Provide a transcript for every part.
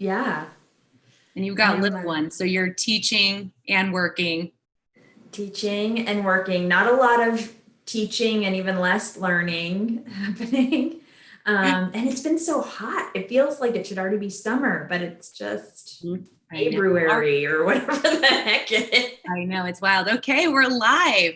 Yeah. And you've got little ones, so you're teaching and working. Teaching and working. Not a lot of teaching and even less learning happening. And it's been so hot. It feels like it should already be summer, but it's just February or whatever the heck it is. I know, it's wild. Okay, we're live.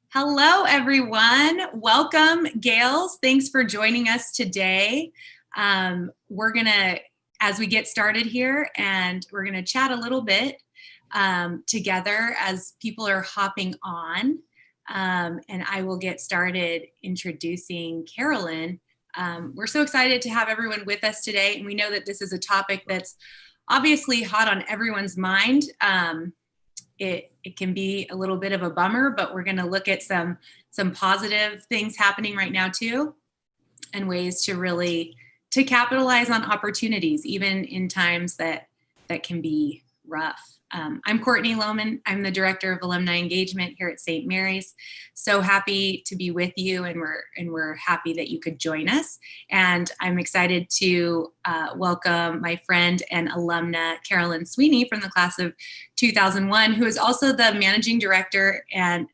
Hello, everyone. Welcome, Gales. Thanks for joining us today. We're going to, as we get started here, and we're going to chat a little bit together as people are hopping on. And I will get started introducing Carolyn. We're so excited to have everyone with us today. And we know that this is a topic that's obviously hot on everyone's mind. It can be a little bit of a bummer, but we're going to look at some positive things happening right now too, and ways to really to capitalize on opportunities, even in times that can be rough. I'm Courtney Lohmann. I'm the Director of Alumni Engagement here at St. Mary's. So happy to be with you, and we're happy that you could join us. And I'm excited to welcome my friend and alumna Carolyn Sweeney from the class of 2001, who is also the Managing Director and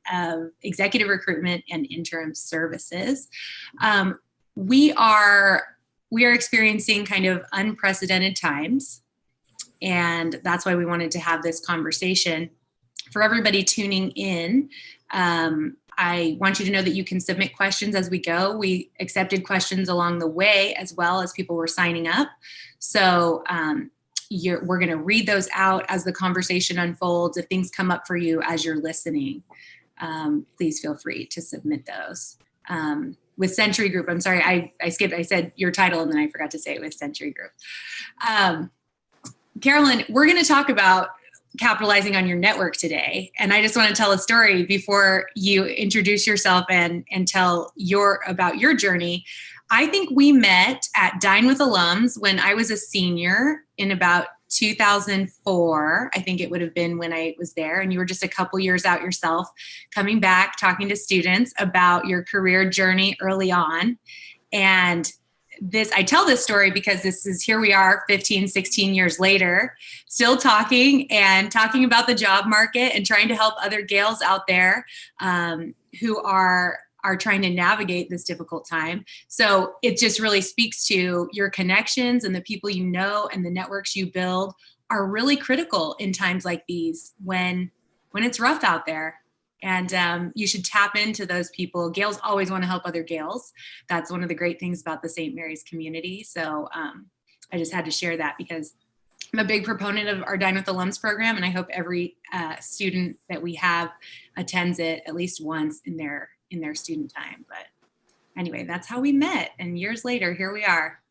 Executive Recruitment and Interim Services. We are experiencing kind of unprecedented times. And that's why we wanted to have this conversation. For everybody tuning in, I want you to know that you can submit questions as we go. We accepted questions along the way as well as people were signing up. So we're going to read those out as the conversation unfolds. If things come up for you as you're listening, please feel free to submit those. With Century Group, I'm sorry, I skipped. I said your title and then I forgot to say it with Century Group. Carolyn, we're going to talk about capitalizing on your network today. And I just want to tell a story before you introduce yourself and tell about your journey. I think we met at Dine with Alums when I was a senior in about 2004. I think it would have been when I was there, and you were just a couple years out yourself, coming back, talking to students about your career journey early on. And I tell this story because here we are 15, 16 years later, still talking about the job market and trying to help other Gales out there who are trying to navigate this difficult time. So it just really speaks to your connections, and the people you know and the networks you build are really critical in times like these when it's rough out there. And you should tap into those people. Gales always want to help other Gales. That's one of the great things about the St. Mary's community. So I just had to share that because I'm a big proponent of our Dine with Alums program, and I hope every student that we have attends it at least once in their student time. But anyway, that's how we met, and years later, here we are.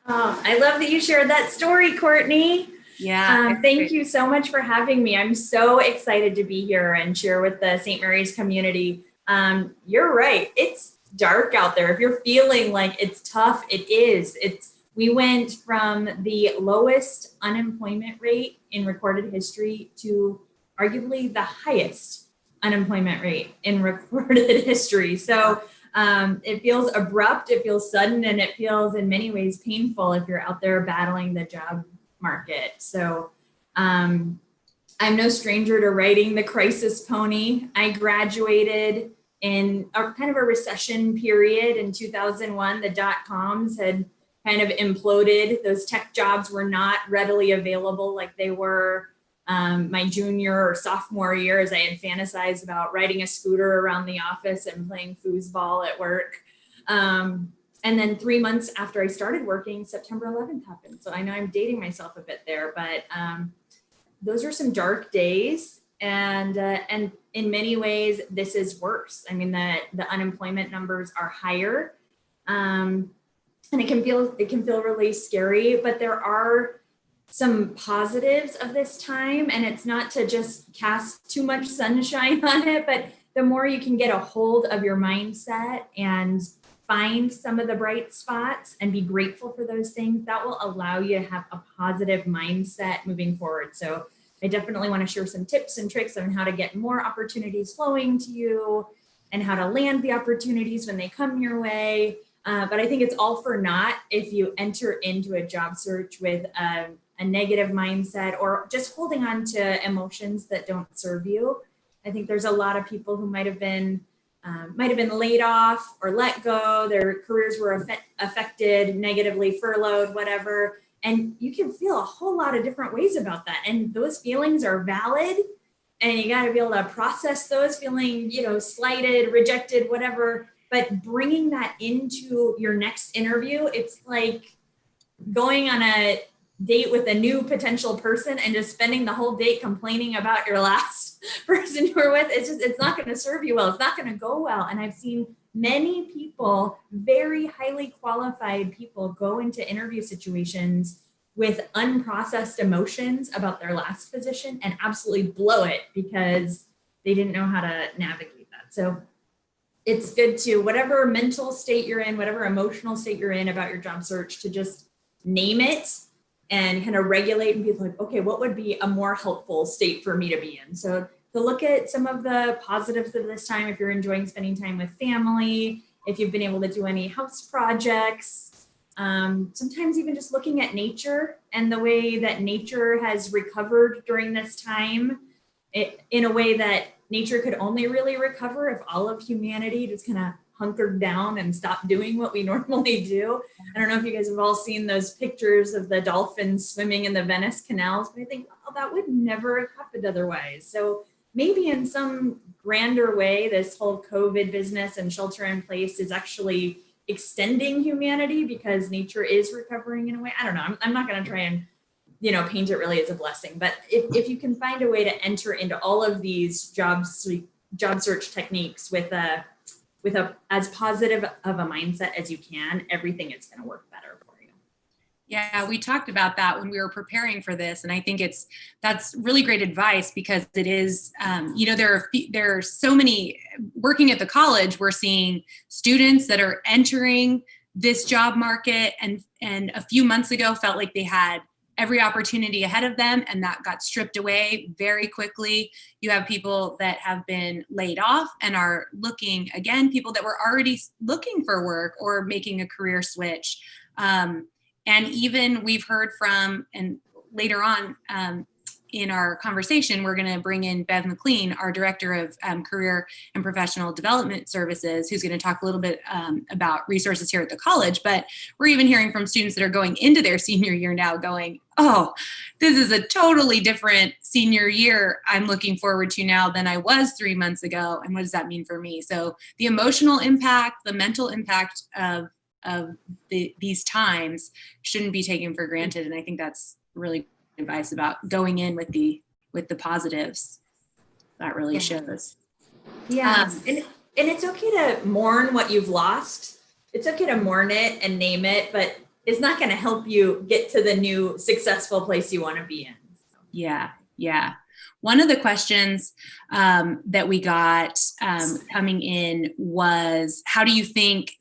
Oh, I love that you shared that story, Courtney. Yeah. Thank you so much for having me. I'm so excited to be here and share with the St. Mary's community. You're right. It's dark out there. If you're feeling like it's tough, it is. We went from the lowest unemployment rate in recorded history to arguably the highest unemployment rate in recorded history. So it feels abrupt, it feels sudden, and it feels in many ways painful if you're out there battling the job market. So I'm no stranger to riding the crisis pony. I graduated in kind of a recession period in 2001. The dot-coms had kind of imploded. Those tech jobs were not readily available like they were my junior or sophomore year, as I had fantasized about riding a scooter around the office and playing foosball at work. And then 3 months after I started working, September 11th happened. So I know I'm dating myself a bit there, but those are some dark days. And in many ways, this is worse. I mean, the unemployment numbers are higher, and it can feel really scary. But there are some positives of this time, and it's not to just cast too much sunshine on it, but the more you can get a hold of your mindset and find some of the bright spots and be grateful for those things, that will allow you to have a positive mindset moving forward. So I definitely want to share some tips and tricks on how to get more opportunities flowing to you and how to land the opportunities when they come your way. But I think it's all for naught if you enter into a job search with a negative mindset or just holding on to emotions that don't serve you. I think there's a lot of people who might have been laid off or let go. Their careers were affected negatively, furloughed, whatever. And you can feel a whole lot of different ways about that. And those feelings are valid. And you got to be able to process those, feeling, slighted, rejected, whatever. But bringing that into your next interview, it's like going on a date with a new potential person and just spending the whole date complaining about your last person you were with. It's not going to serve you well. It's not going to go well. And I've seen many people, very highly qualified people, go into interview situations with unprocessed emotions about their last position and absolutely blow it because they didn't know how to navigate that. So it's good to, whatever mental state you're in, whatever emotional state you're in about your job search, to just name it and kind of regulate and be like, okay, what would be a more helpful state for me to be in? So to look at some of the positives of this time, if you're enjoying spending time with family, if you've been able to do any house projects, sometimes even just looking at nature and the way that nature has recovered during this time, in a way that nature could only really recover if all of humanity just kind of hunkered down and stopped doing what we normally do. I don't know if you guys have all seen those pictures of the dolphins swimming in the Venice canals, but I think, oh, that would never have happened otherwise. So maybe in some grander way, this whole COVID business and shelter in place is actually extending humanity because nature is recovering in a way. I don't know. I'm not going to try and paint it really as a blessing, but if you can find a way to enter into all of these job search techniques with a as positive of a mindset as you can, everything is going to work better for you. Yeah, we talked about that when we were preparing for this, and I think that's really great advice because it is, there are so many working at the college. We're seeing students that are entering this job market, and a few months ago felt like they had every opportunity ahead of them, and that got stripped away very quickly. You have people that have been laid off and are looking, again, people that were already looking for work or making a career switch. And even we've heard from, and later on in our conversation, we're going to bring in Bev McLean, our Director of Career and Professional Development Services, who's going to talk a little bit about resources here at the college. But we're even hearing from students that are going into their senior year now going, oh, this is a totally different senior year I'm looking forward to now than I was 3 months ago. And what does that mean for me? So the emotional impact, the mental impact of these times shouldn't be taken for granted. And I think that's really advice about going in with the positives. That really shows. Yeah. And it's okay to mourn what you've lost. It's okay to mourn it and name it, but it's not going to help you get to the new successful place you want to be in. So. Yeah. One of the questions that we got coming in was, how do you think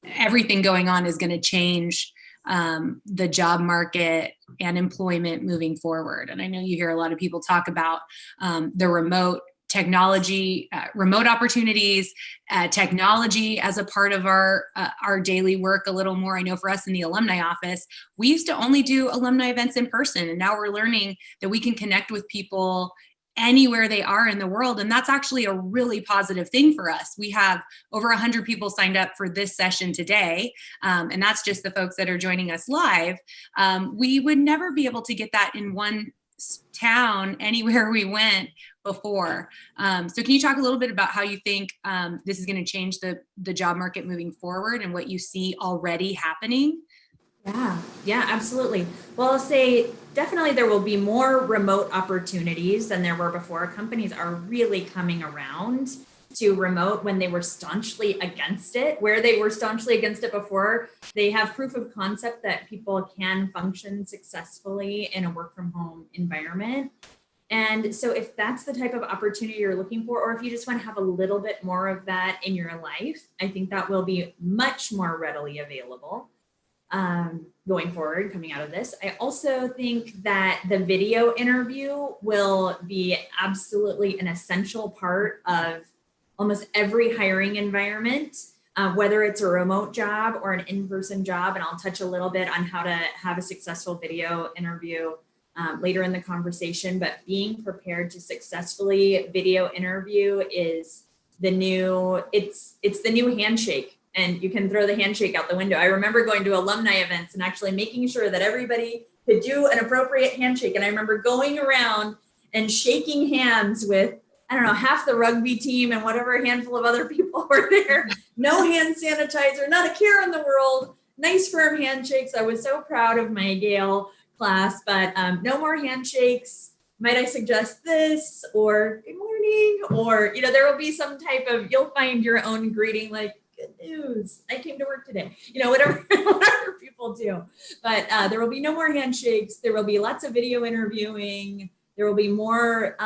everything going on is going to change the job market and employment moving forward? And I know you hear a lot of people talk about the remote technology, remote opportunities, technology as a part of our daily work a little more. I know for us in the alumni office, we used to only do alumni events in person, and now we're learning that we can connect with people anywhere they are in the world. And that's actually a really positive thing for us. We have over 100 people signed up for this session today. And that's just the folks that are joining us live. We would never be able to get that in one town anywhere we went before. So can you talk a little bit about how you think this is going to change the job market moving forward and what you see already happening? Yeah, absolutely. Well, I'll say definitely there will be more remote opportunities than there were before. Companies are really coming around to remote when they were staunchly against it. Where they were staunchly against it before, they have proof of concept that people can function successfully in a work from home environment. And so if that's the type of opportunity you're looking for, or if you just want to have a little bit more of that in your life, I think that will be much more readily available going forward, coming out of this. I also think that the video interview will be absolutely an essential part of almost every hiring environment. whether it's a remote job or an in-person job. And I'll touch a little bit on how to have a successful video interview later in the conversation, but being prepared to successfully video interview is the new, it's the new handshake, and you can throw the handshake out the window. I remember going to alumni events and actually making sure that everybody could do an appropriate handshake. And I remember going around and shaking hands with, I don't know, half the rugby team and whatever handful of other people were there. No hand sanitizer, not a care in the world, nice firm handshakes. I was so proud of my Gale class, but no more handshakes. Might I suggest this, or good morning, or, you know, there will be some type of, you'll find your own greeting, like, good news, I came to work today, you know, whatever people do. But there will be no more handshakes. There will be lots of video interviewing. There will be more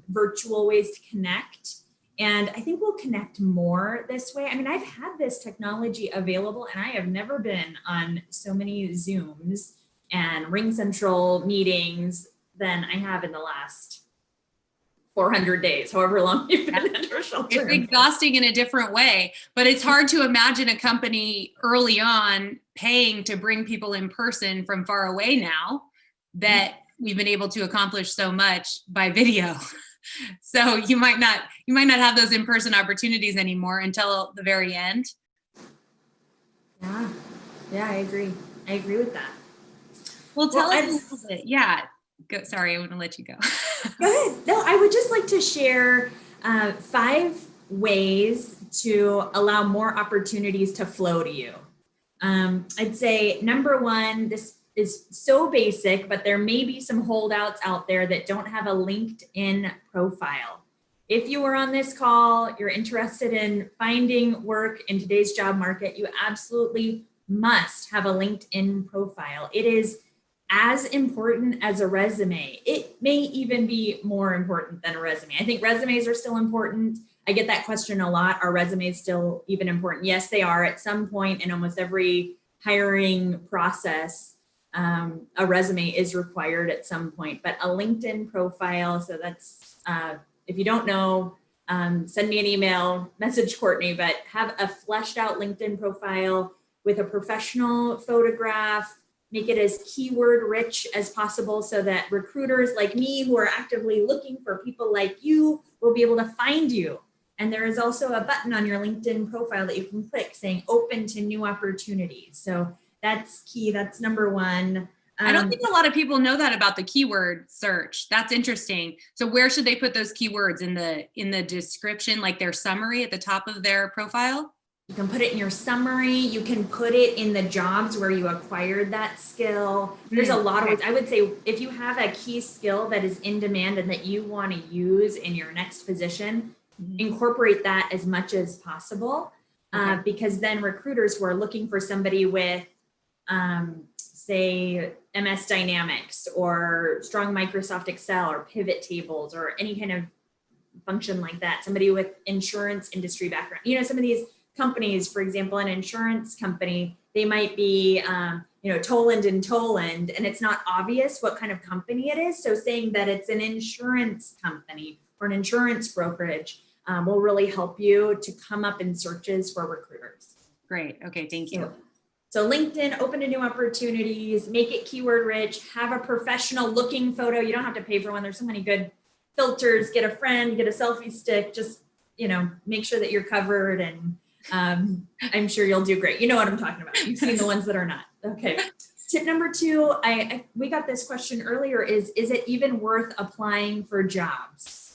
virtual ways to connect. And I think we'll connect more this way. I mean, I've had this technology available and I have never been on so many Zooms and Ring Central meetings than I have in the last 400 days, however long you've been under shelter. It's exhausting in a different way, but it's hard to imagine a company early on paying to bring people in person from far away now that we've been able to accomplish so much by video. So you might not have those in-person opportunities anymore until the very end. Yeah, I agree. I agree with that. Well, tell us a little bit. Yeah. Go. Sorry, I want to let you go. Go ahead. No, I would just like to share 5 ways to allow more opportunities to flow to you. I'd say number 1, this is so basic, but there may be some holdouts out there that don't have a LinkedIn profile. If you are on this call, you're interested in finding work in today's job market, you absolutely must have a LinkedIn profile. It is as important as a resume. It may even be more important than a resume. I think resumes are still important. I get that question a lot. Are resumes still even important? Yes, they are. At some point in almost every hiring process, a resume is required at some point, but a LinkedIn profile. So that's, if you don't know, send me an email, message Courtney, but have a fleshed out LinkedIn profile with a professional photograph. Make it as keyword rich as possible so that recruiters like me who are actively looking for people like you will be able to find you. And there is also a button on your LinkedIn profile that you can click saying open to new opportunities. So that's key. That's number 1. I don't think a lot of people know that about the keyword search. That's interesting. So where should they put those keywords in the description, like their summary at the top of their profile? You can put it in your summary. You can put it in the jobs where you acquired that skill. There's a lot of ways. I would say if you have a key skill that is in demand and that you want to use in your next position, incorporate that as much as possible. Because then recruiters who are looking for somebody with, say, MS Dynamics or strong Microsoft Excel or pivot tables or any kind of function like that, somebody with insurance industry background, you know, some of these companies, for example, an insurance company, they might be, Toland and Toland, and it's not obvious what kind of company it is. So saying that it's an insurance company or an insurance brokerage will really help you to come up in searches for recruiters. Great. Okay. Thank you. So LinkedIn, open to new opportunities, make it keyword rich, have a professional looking photo. You don't have to pay for one. There's so many good filters. Get a friend, get a selfie stick, just, make sure that you're covered, and I'm sure you'll do great. You know what I'm talking about. You've seen the ones that are not. Okay. Tip number 2, we got this question earlier, is it even worth applying for jobs?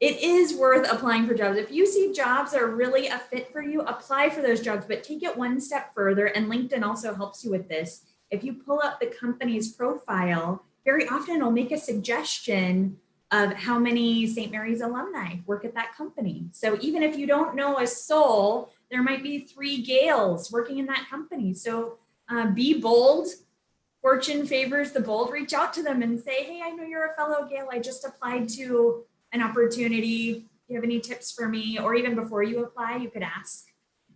It is worth applying for jobs. If you see jobs are really a fit for you, apply for those jobs, but take it one step further. And LinkedIn also helps you with this. If you pull up the company's profile, very often it'll make a suggestion of how many St. Mary's alumni work at that company. So even if you don't know a soul, there might be 3 Gales working in that company. So be bold. Fortune favors the bold. Reach out to them and say, hey, I know you're a fellow Gale. I just applied to an opportunity. Do you have any tips for me? Or even before you apply, you could ask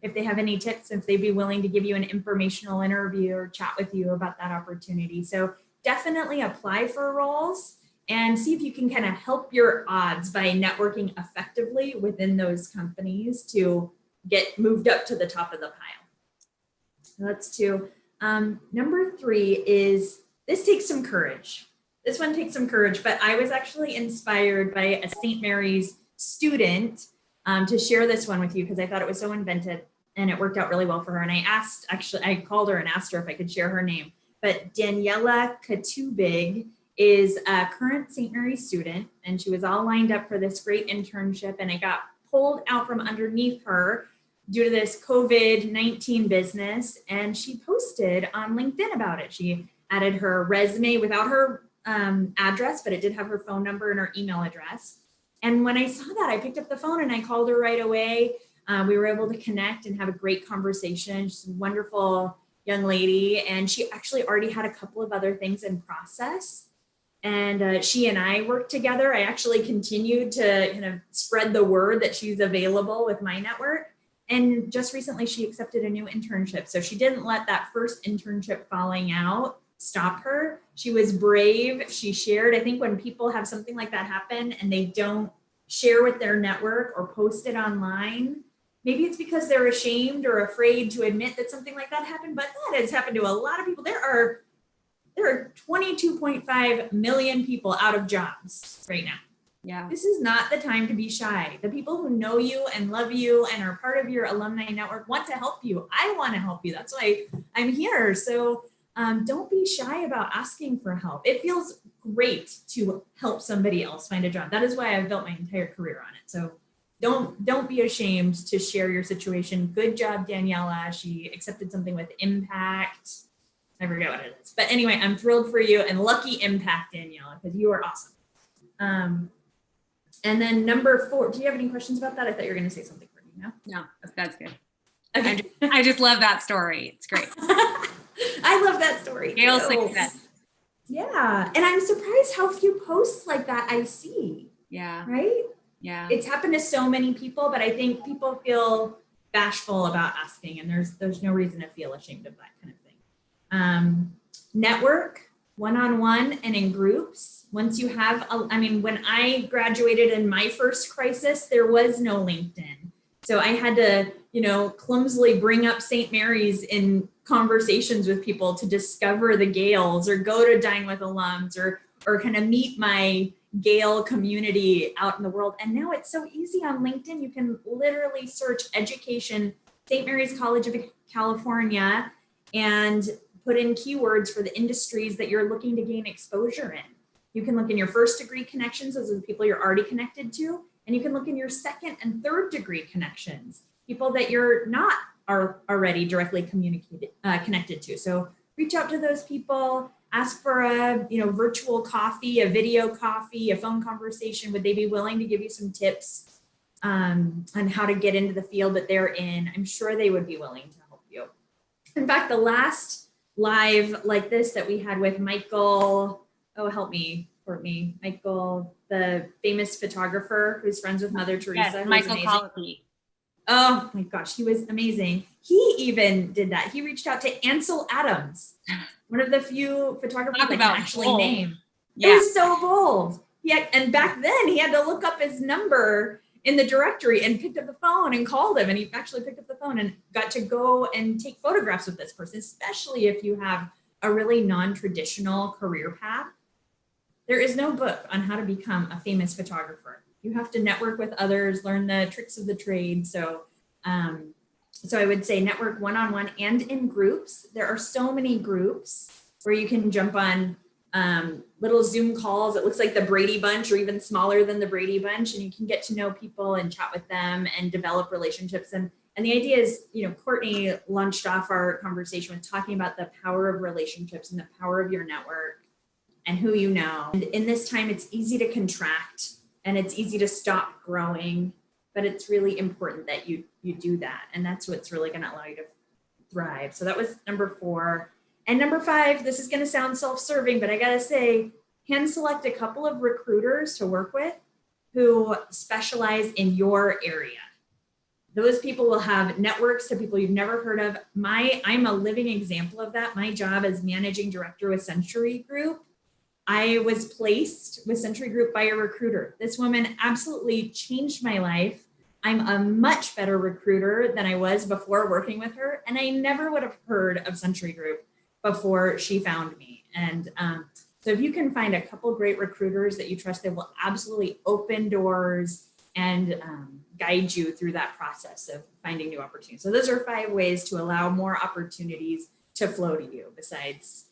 if they have any tips, if they'd be willing to give you an informational interview or chat with you about that opportunity. So definitely apply for roles and see if you can kind of help your odds by networking effectively within those companies to get moved up to the top of the pile. So that's 2. Number 3 is, this takes some courage. This one takes some courage, but I was actually inspired by a St. Mary's student to share this one with you because I thought it was so inventive and it worked out really well for her. And I called her and asked her if I could share her name. But Daniela Katubig is a current St. Mary's student, and she was all lined up for this great internship, and I got pulled out from underneath her due to this COVID-19 business, and she posted on LinkedIn about it. She added her resume without her address, but it did have her phone number and her email address. And when I saw that, I picked up the phone and I called her right away. We were able to connect and have a great conversation. She's a wonderful young lady, and she actually already had a couple of other things in process. And she and I worked together. I actually continued to kind of spread the word that she's available with my network. And just recently, she accepted a new internship. So she didn't let that first internship falling out stop her. She was brave. She shared. I think when people have something like that happen and they don't share with their network or post it online, maybe it's because they're ashamed or afraid to admit that something like that happened, but that has happened to a lot of people. There are 22.5 million people out of jobs right now. Yeah. This is not the time to be shy. The people who know you and love you and are part of your alumni network want to help you. I want to help you. That's why I'm here. So don't be shy about asking for help. It feels great to help somebody else find a job. That is why I've built my entire career on it. So don't be ashamed to share your situation. Good job, Daniela. She accepted something with impact. I forget what it is. But anyway, I'm thrilled for you and lucky impact, Daniela, because you are awesome. And then number 4, do you have any questions about that? I thought you were going to say something for me. No, that's good. Okay. I just love that story. It's great. I love that story. Gail's success. Yeah. And I'm surprised how few posts like that I see. Yeah. Right? Yeah. It's happened to so many people, but I think people feel bashful about asking, and there's no reason to feel ashamed of that kind of thing. Network one-on-one and in groups. Once you have, when I graduated in my first crisis, there was no LinkedIn. So I had to, clumsily bring up St. Mary's in conversations with people to discover the Gales or go to dine with alums or kind of meet my Gale community out in the world. And now it's so easy on LinkedIn. You can literally search education, St. Mary's College of California, and put in keywords for the industries that you're looking to gain exposure in. You can look in your first degree connections, those are the people you're already connected to, and you can look in your second and third degree connections, people that you're not already directly connected to. So reach out to those people, ask for a virtual coffee, a video coffee, a phone conversation. Would they be willing to give you some tips on how to get into the field that they're in? I'm sure they would be willing to help you. In fact, the last live like this that we had with Michael, help me, Courtney, Michael, the famous photographer who's friends with Mother Teresa. Yes, Michael Colopy. Oh my gosh, he was amazing. He even did that. He reached out to Ansel Adams, one of the few photographers I can actually name. Yeah. It was so bold. And back then he had to look up his number in the directory and picked up the phone and called him. And he actually picked up the phone and got to go and take photographs with this person, especially if you have a really non-traditional career path. There is no book on how to become a famous photographer. You have to network with others, learn the tricks of the trade. So I would say network one-on-one and in groups. There are so many groups where you can jump on little Zoom calls. It looks like the Brady Bunch or even smaller than the Brady Bunch, and you can get to know people and chat with them and develop relationships. And the idea is, Courtney launched off our conversation with talking about the power of relationships and the power of your network and who you know. And in this time, it's easy to contract and it's easy to stop growing, but it's really important that you do that. And that's what's really going to allow you to thrive. So that was number 4. And number 5, this is going to sound self-serving, but I got to say, hand select a couple of recruiters to work with who specialize in your area. Those people will have networks to people you've never heard of. I'm a living example of that. My job as managing director with Century Group, I was placed with Century Group by a recruiter. This woman absolutely changed my life. I'm a much better recruiter than I was before working with her. And I never would have heard of Century Group before she found me. And so if you can find a couple great recruiters that you trust, they will absolutely open doors and guide you through that process of finding new opportunities. So those are 5 ways to allow more opportunities to flow to you besides,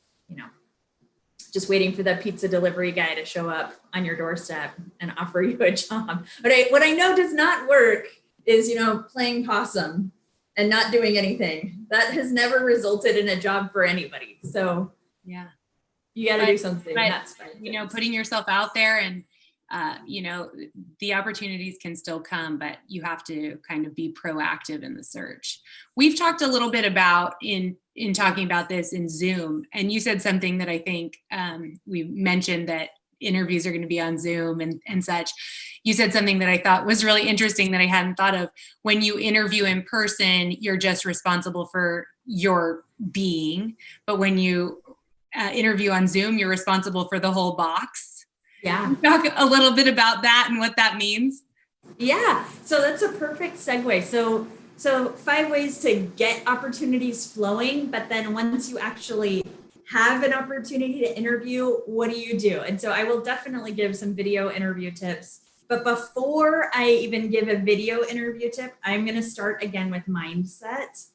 just waiting for the pizza delivery guy to show up on your doorstep and offer you a job. But what I know does not work is, playing possum and not doing anything. That has never resulted in a job for anybody. So yeah, you got to do something. But, that's fine. Putting yourself out there and, the opportunities can still come, but you have to kind of be proactive in the search. We've talked a little bit about in talking about this in Zoom, and you said something that I think we mentioned that interviews are going to be on Zoom and such. You said something that I thought was really interesting that I hadn't thought of. When you interview in person, you're just responsible for your being, but when you interview on Zoom, you're responsible for the whole box. Yeah. Talk a little bit about that and what that means. Yeah. So that's a perfect segue. So 5 ways to get opportunities flowing, but then once you actually have an opportunity to interview, what do you do? And so I will definitely give some video interview tips. But before I even give a video interview tip, I'm going to start again with mindset.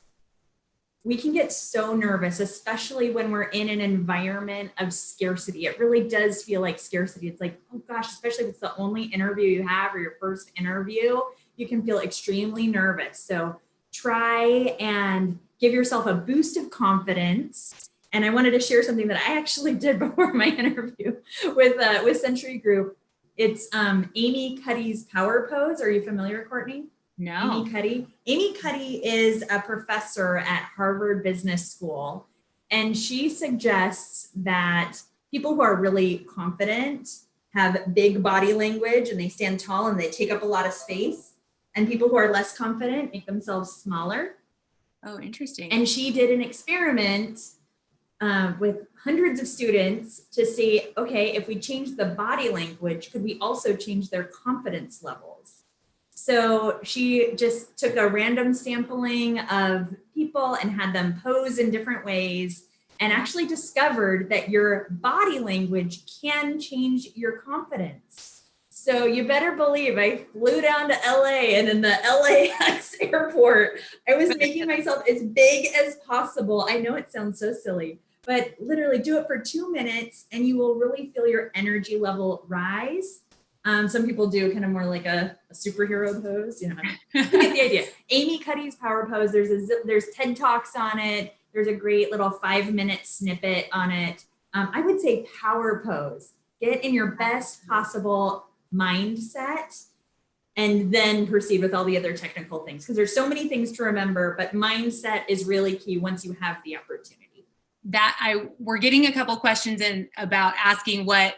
We can get so nervous, especially when we're in an environment of scarcity. It really does feel like scarcity. It's like, oh gosh, especially if it's the only interview you have or your first interview, you can feel extremely nervous. So try and give yourself a boost of confidence. And I wanted to share something that I actually did before my interview with Century Group. It's Amy Cuddy's power pose. Are you familiar, Courtney? No. Amy Cuddy. Amy Cuddy is a professor at Harvard Business School, and she suggests that people who are really confident have big body language and they stand tall and they take up a lot of space, and people who are less confident make themselves smaller. Oh, interesting. And she did an experiment with hundreds of students to see, okay, if we change the body language, could we also change their confidence levels? So she just took a random sampling of people and had them pose in different ways and actually discovered that your body language can change your confidence. So you better believe I flew down to LA, and in the LAX airport, I was making myself as big as possible. I know it sounds so silly, but literally do it for 2 minutes and you will really feel your energy level rise. Some people do kind of more like a superhero pose, you get the idea. Amy Cuddy's power pose, there's TED Talks on it. There's a great little 5-minute snippet on it. I would say power pose. Get in your best possible mindset and then proceed with all the other technical things, because there's so many things to remember, but mindset is really key once you have the opportunity. We're getting a couple questions in about asking what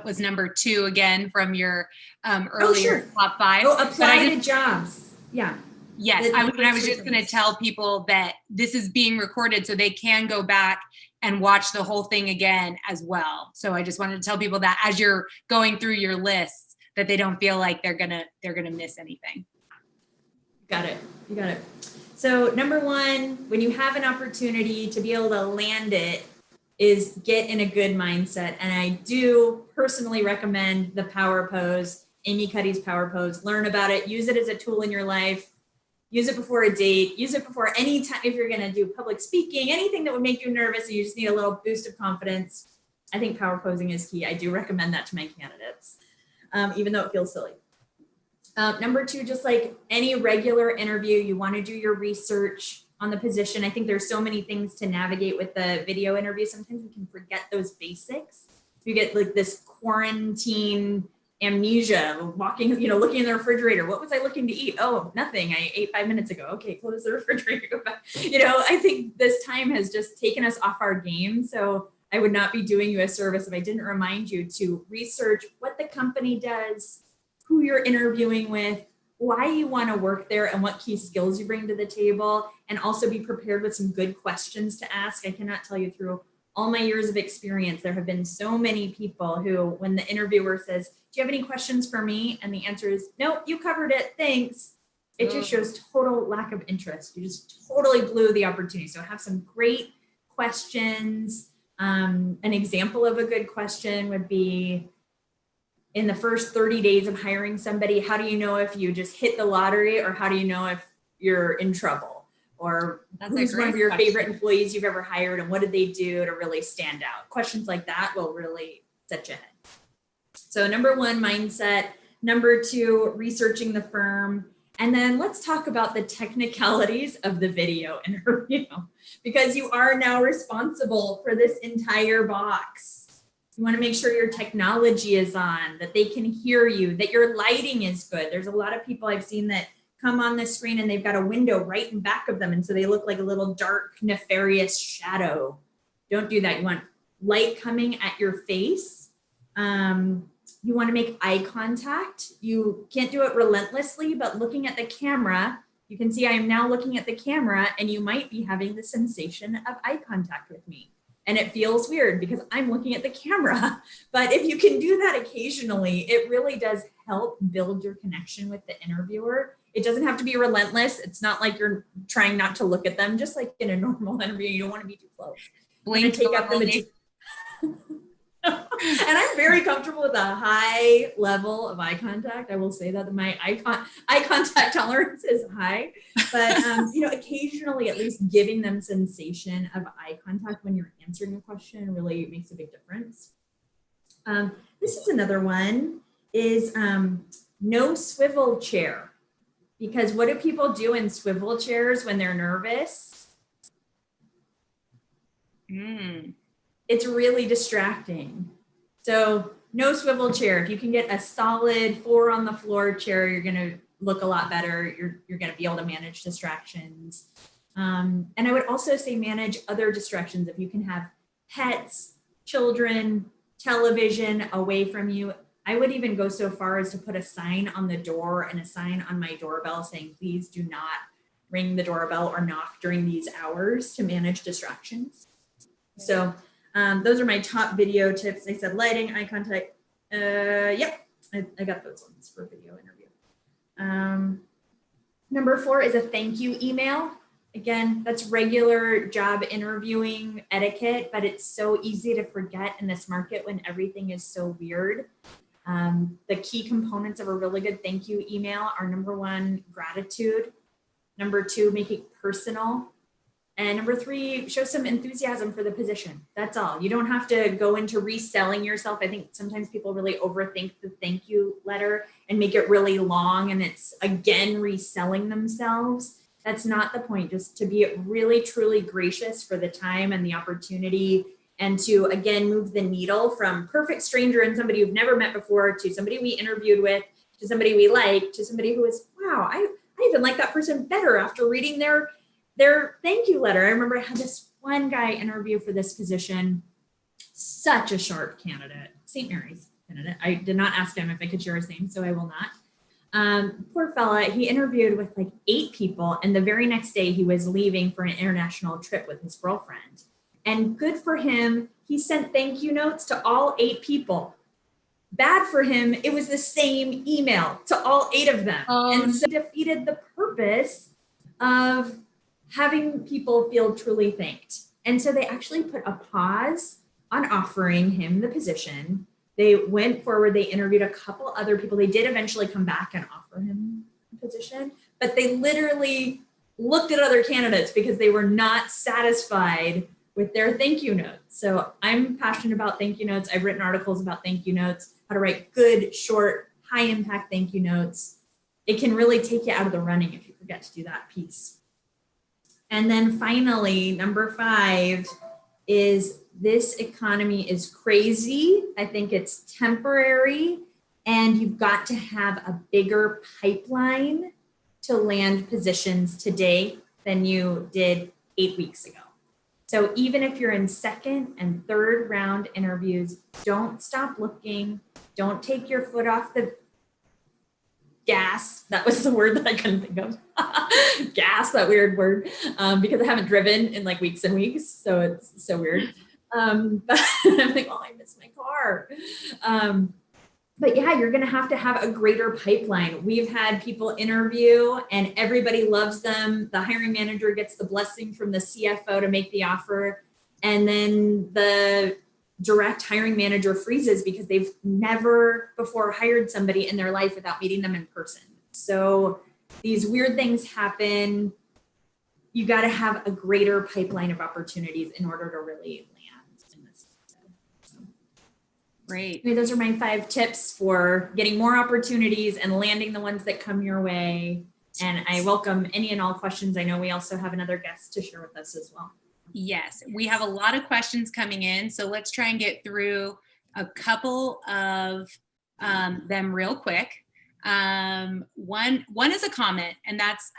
was number 2 again from your earlier top 5. Oh, apply to jobs. Yeah. Yes. I was just going to tell people that this is being recorded so they can go back and watch the whole thing again as well. So I just wanted to tell people that as you're going through your lists, that they don't feel like they're going to miss anything. Got it. You got it. So number 1, when you have an opportunity to be able to land it, is get in a good mindset. And I do personally recommend the power pose, Amy Cuddy's power pose. Learn about it, use it as a tool in your life, use it before a date, use it before any time, if you're gonna do public speaking, anything that would make you nervous and you just need a little boost of confidence. I think power posing is key. I do recommend that to my candidates, even though it feels silly. Number 2, just like any regular interview, you wanna do your research on the position. I think there's so many things to navigate with the video interview. Sometimes we can forget those basics. You get like this quarantine amnesia, walking, looking in the refrigerator. What was I looking to eat? Oh, nothing. I ate 5 minutes ago. Okay, close the refrigerator, go back. I think this time has just taken us off our game. So I would not be doing you a service if I didn't remind you to research what the company does, who you're interviewing with, why you want to work there, and what key skills you bring to the table, and also be prepared with some good questions to ask. I cannot tell you through all my years of experience, there have been so many people who, when the interviewer says, do you have any questions for me? And the answer is, nope, you covered it, thanks. It just shows total lack of interest. You just totally blew the opportunity. So have some great questions. An example of a good question would be, in the first 30 days of hiring somebody, how do you know if you just hit the lottery, or how do you know if you're in trouble? Or who's one of your favorite employees you've ever hired, and what did they do to really stand out? Questions like that will really set you ahead. So number one, mindset. Number two, researching the firm. And then let's talk about the technicalities of the video interview, because you are now responsible for this entire box. You want to make sure your technology is on, that they can hear you, that your lighting is good. There's a lot of people I've seen that come on the screen and they've got a window right in back of them. And so they look like a little dark, nefarious shadow. Don't do that. You want light coming at your face. You want to make eye contact. You can't do it relentlessly, but looking at the camera, you can see I am now looking at the camera, and you might be having the sensation of eye contact with me. And it feels weird because I'm looking at the camera. But if you can do that occasionally, it really does help build your connection with the interviewer. It doesn't have to be relentless. It's not like you're trying not to look at them, just like in a normal interview. You don't want to be too close. Blink take up the and I'm very comfortable with a high level of eye contact. I will say that my eye contact tolerance is high, but occasionally at least giving them sensation of eye contact when you're answering a question really makes a big difference. This is another one, is no swivel chair. Because what do people do in swivel chairs when they're nervous? It's really distracting. So no swivel chair. If you can get a solid 4 on the floor chair, you're going to look a lot better. You're going to be able to manage distractions. And I would also say manage other distractions. If you can have pets, children, television away from you. I would even go so far as to put a sign on the door and a sign on my doorbell saying, please do not ring the doorbell or knock during these hours, to manage distractions. So those are my top video tips. I said lighting, eye contact. Yep, I got those ones for video interview. Number 4 is a thank you email. Again, that's regular job interviewing etiquette, but it's so easy to forget in this market when everything is so weird. The key components of a really good thank you email are: number 1, gratitude. Number 2, make it personal. And number 3, show some enthusiasm for the position. That's all. You don't have to go into reselling yourself. I think sometimes people really overthink the thank you letter and make it really long, and it's again reselling themselves. That's not the point. Just to be really, truly gracious for the time and the opportunity, and to, again, move the needle from perfect stranger and somebody you've never met before to somebody we interviewed with, to somebody we like, to somebody who is, wow, I even like that person better after reading their thank you letter. I remember I had this one guy interview for this position, such a sharp candidate, St. Mary's candidate. I did not ask him if I could share his name, so I will not. Poor fella, he interviewed with like 8 people, and the very next day he was leaving for an international trip with his girlfriend. And good for him, he sent thank you notes to all 8 people. Bad for him, it was the same email to all 8 of them. And so defeated the purpose of having people feel truly thanked. And so they actually put a pause on offering him the position. They went forward, they interviewed a couple other people. They did eventually come back and offer him the position, but they literally looked at other candidates because they were not satisfied with their thank you notes. So I'm passionate about thank you notes. I've written articles about thank you notes, how to write good, short, high impact thank you notes. It can really take you out of the running if you forget to do that piece. And then finally, number 5 is, this economy is crazy. I think it's temporary, and you've got to have a bigger pipeline to land positions today than you did 8 weeks ago. So even if you're in 2nd and 3rd round interviews, don't stop looking. Don't take your foot off the gas. That was the word that I couldn't think of. Gas, that weird word, because I haven't driven in like weeks and weeks. So it's so weird. But I'm like, oh, I miss my car. But yeah, you're going to have a greater pipeline. We've had people interview and everybody loves them. The hiring manager gets the blessing from the CFO to make the offer. And then the direct hiring manager freezes because they've never before hired somebody in their life without meeting them in person. So these weird things happen. You got to have a greater pipeline of opportunities in order to really land in this. So, great. Those are my 5 tips for getting more opportunities and landing the ones that come your way. And I welcome any and all questions. I know we also have another guest to share with us as well. Yes, we have a lot of questions coming in. So let's try and get through a couple of them real quick. One is a comment, and that's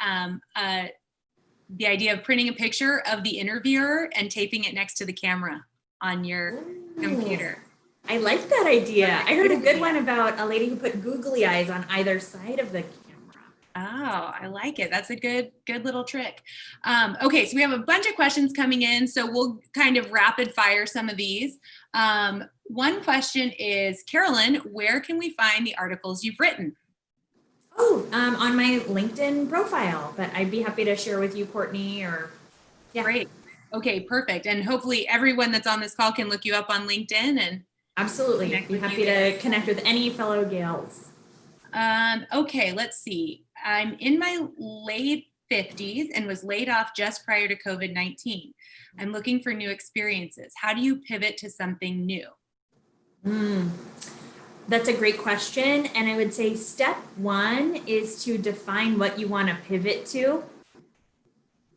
the idea of printing a picture of the interviewer and taping it next to the camera on your computer. I like that idea. I heard a good one about a lady who put googly eyes on either side of the camera. Oh, I like it. That's a good little trick. Okay, so we have a bunch of questions coming in, so we'll kind of rapid fire some of these. One question is, Carolyn, where can we find the articles you've written? Oh, on my LinkedIn profile, but I'd be happy to share with you, Courtney, or yeah. Great. Okay, perfect. And hopefully everyone that's on this call can look you up on LinkedIn and absolutely. Be happy to connect with any fellow Gales. Okay, let's see. I'm in my late 50s and was laid off just prior to COVID-19. I'm looking for new experiences. How do you pivot to something new? That's a great question. And I would say step 1 is to define what you want to pivot to.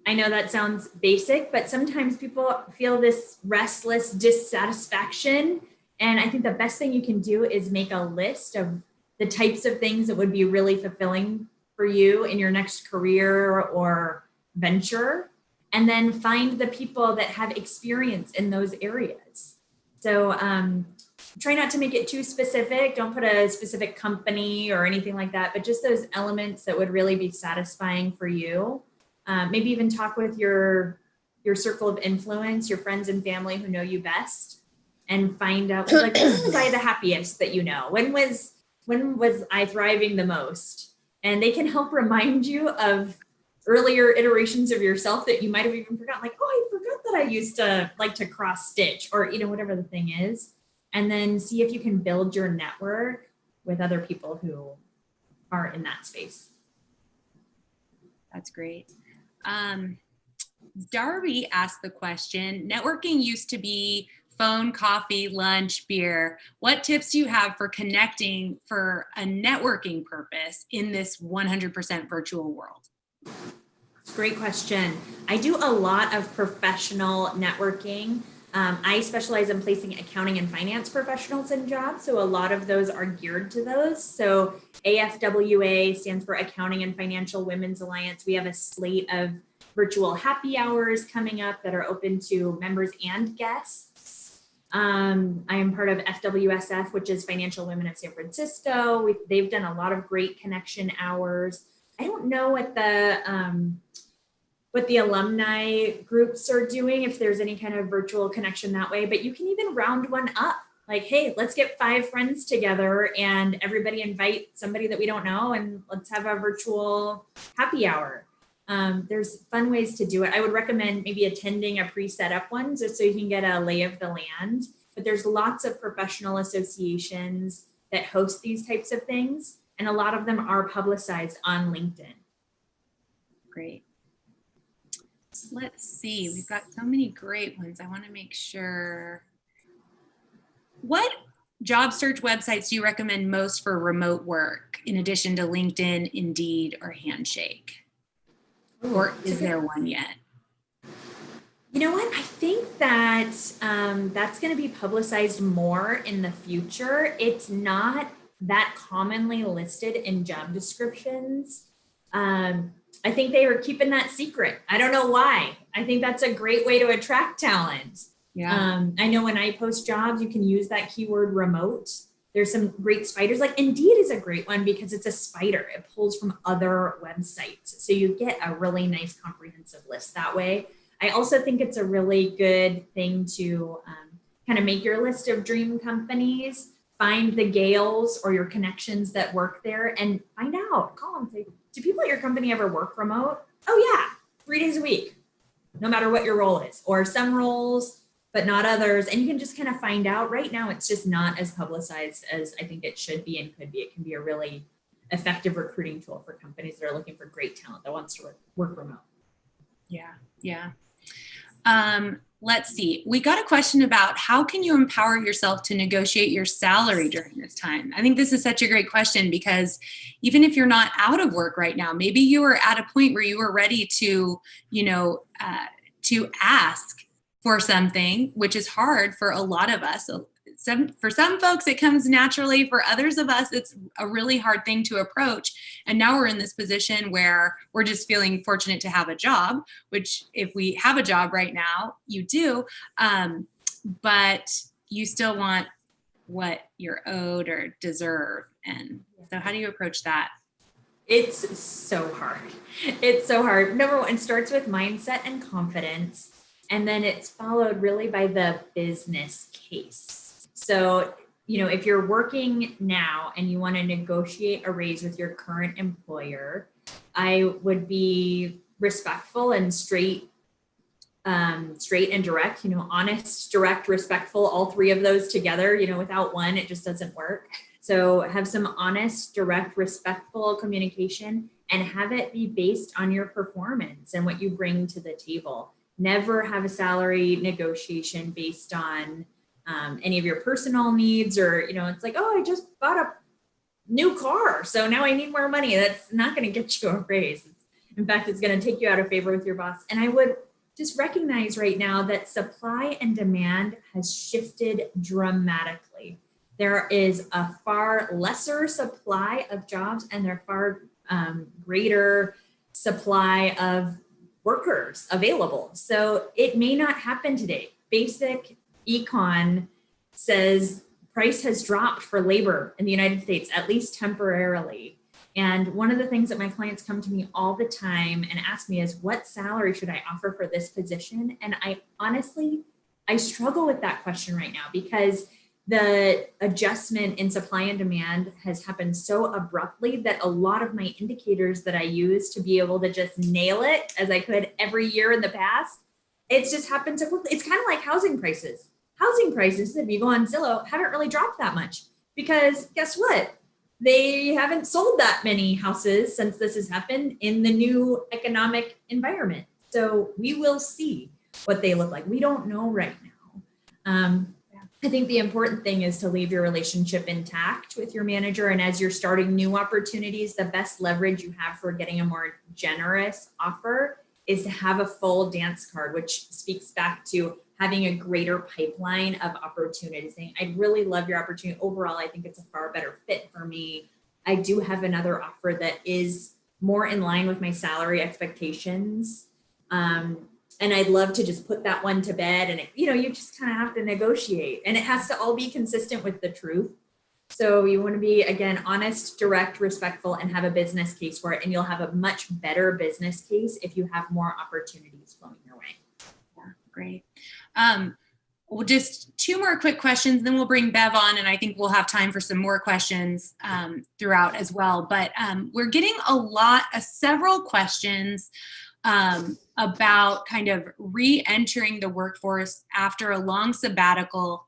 I know that sounds basic, but sometimes people feel this restless dissatisfaction. And I think the best thing you can do is make a list of the types of things that would be really fulfilling for you in your next career or venture, and then find the people that have experience in those areas. So try not to make it too specific. Don't put a specific company or anything like that, but just those elements that would really be satisfying for you. Maybe even talk with your circle of influence, your friends and family who know you best, and find out, like, when was I the happiest that you know? When was I thriving the most? And they can help remind you of earlier iterations of yourself that you might have even forgotten, like, oh, I forgot that I used to like to cross stitch, or, whatever the thing is. And then see if you can build your network with other people who are in that space. That's great. Darby asked the question, networking used to be phone, coffee, lunch, beer. What tips do you have for connecting for a networking purpose in this 100% virtual world? Great question. I do a lot of professional networking. I specialize in placing accounting and finance professionals in jobs. So a lot of those are geared to those. So AFWA stands for Accounting and Financial Women's Alliance. We have a slate of virtual happy hours coming up that are open to members and guests. I am part of FWSF, which is Financial Women of San Francisco. They've done a lot of great connection hours. I don't know what the alumni groups are doing, if there's any kind of virtual connection that way, but you can even round one up. Like, hey, let's get 5 friends together and everybody invite somebody that we don't know and let's have a virtual happy hour. There's fun ways to do it. I would recommend maybe attending a pre-set up one just so you can get a lay of the land. But there's lots of professional associations that host these types of things, and a lot of them are publicized on LinkedIn. Great. Let's see, we've got so many great ones. I want to make sure. What job search websites do you recommend most for remote work in addition to LinkedIn, Indeed, or Handshake? Or is there one yet? You know what? I think that that's going to be publicized more in the future. It's not that commonly listed in job descriptions. I think they were keeping that secret. I don't know why. I think that's a great way to attract talent. Yeah. I know when I post jobs, you can use that keyword remote. There's some great spiders. Like Indeed is a great one because it's a spider. It pulls from other websites. So you get a really nice comprehensive list that way. I also think it's a really good thing to kind of make your list of dream companies, find the Gales or your connections that work there, and find out, call them, say, do people at your company ever work remote? Oh yeah, 3 days a week, no matter what your role is, or some roles, but not others. And you can just kind of find out. Right now, it's just not as publicized as I think it should be and could be. It can be a really effective recruiting tool for companies that are looking for great talent that wants to work remote. Yeah. Let's see. We got a question about how can you empower yourself to negotiate your salary during this time? I think this is such a great question because even if you're not out of work right now, maybe you are at a point where you are ready to, to ask for something, which is hard for a lot of us. For some folks, it comes naturally. For others of us, it's a really hard thing to approach. And now we're in this position where we're just feeling fortunate to have a job, which if we have a job right now, you do. But you still want what you're owed or deserve. And so how do you approach that? It's so hard. It's so hard. Number one, it starts with mindset and confidence. And then it's followed really by the business case. So, if you're working now and you want to negotiate a raise with your current employer, I would be respectful and straight and direct, honest, direct, respectful, all three of those together, without one, it just doesn't work. So have some honest, direct, respectful communication and have it be based on your performance and what you bring to the table. Never have a salary negotiation based on any of your personal needs or, it's like, oh, I just bought a new car, so now I need more money. That's not going to get you a raise. In fact, it's going to take you out of favor with your boss. And I would just recognize right now that supply and demand has shifted dramatically. There is a far lesser supply of jobs and there are far greater supply of workers available. So it may not happen today. Basic econ says price has dropped for labor in the United States, at least temporarily. And one of the things that my clients come to me all the time and ask me is, what salary should I offer for this position? And I struggle with that question right now because the adjustment in supply and demand has happened so abruptly that a lot of my indicators that I use to be able to just nail it as I could every year in the past, it's just happened so quickly. It's kind of like housing prices. Housing prices, if you go on Zillow, haven't really dropped that much because guess what? They haven't sold that many houses since this has happened in the new economic environment. So we will see what they look like. We don't know right now. I think the important thing is to leave your relationship intact with your manager. And as you're starting new opportunities, the best leverage you have for getting a more generous offer is to have a full dance card, which speaks back to having a greater pipeline of opportunities. Saying, I really love your opportunity. Overall, I think it's a far better fit for me. I do have another offer that is more in line with my salary expectations. And I'd love to just put that one to bed. And, you just kind of have to negotiate. And it has to all be consistent with the truth. So you want to be, again, honest, direct, respectful, and have a business case for it. And you'll have a much better business case if you have more opportunities flowing your way. Yeah, great. Well, just two more quick questions, then we'll bring Bev on, and I think we'll have time for some more questions throughout as well. But we're getting several questions about kind of re-entering the workforce after a long sabbatical.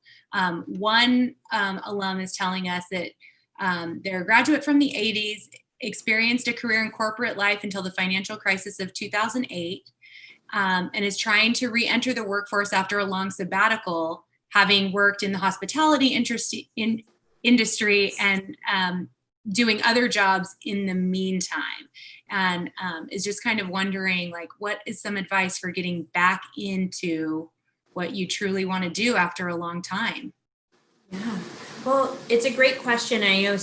One alum is telling us that they're a graduate from the 80s, experienced a career in corporate life until the financial crisis of 2008, and is trying to re-enter the workforce after a long sabbatical, having worked in the hospitality industry and doing other jobs in the meantime, and is just kind of wondering, like, what is some advice for getting back into what you truly want to do after a long time? Yeah, well, it's a great question. I know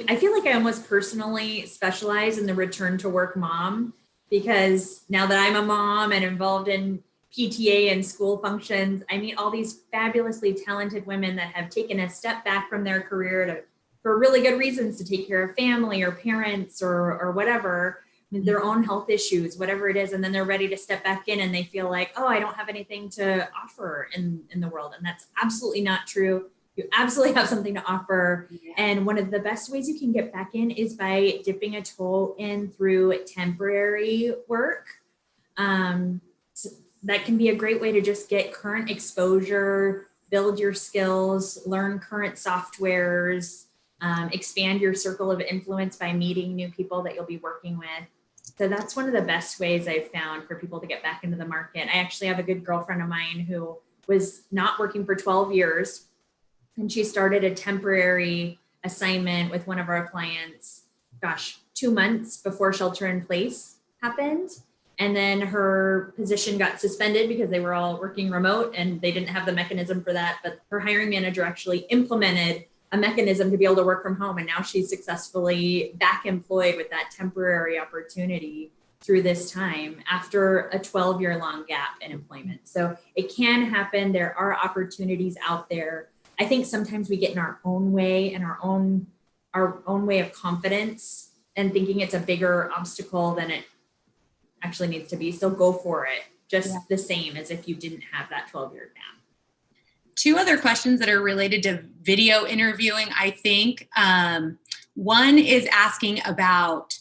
I feel like I almost personally specialize in the return to work mom, because now that I'm a mom and involved in PTA and school functions, I meet all these fabulously talented women that have taken a step back from their career for really good reasons, to take care of family or parents or whatever, their own health issues, whatever it is. And then they're ready to step back in and they feel like, oh, I don't have anything to offer in the world. And that's absolutely not true. You absolutely have something to offer. Yeah. And one of the best ways you can get back in is by dipping a toe in through temporary work. So that can be a great way to just get current exposure, build your skills, learn current softwares, expand your circle of influence by meeting new people that you'll be working with. So that's one of the best ways I've found for people to get back into the market. I actually have a good girlfriend of mine who was not working for 12 years. And she started a temporary assignment with one of our clients, 2 months before shelter in place happened. And then her position got suspended because they were all working remote and they didn't have the mechanism for that. But her hiring manager actually implemented a mechanism to be able to work from home. And now she's successfully back employed with that temporary opportunity through this time after a 12-year-long gap in employment. So it can happen. There are opportunities out there. I think sometimes we get in our own way and our own way of confidence and thinking it's a bigger obstacle than it actually needs to be. So go for it, just the same as if you didn't have that 12-year gap. 2 other questions that are related to video interviewing, I think. One is asking about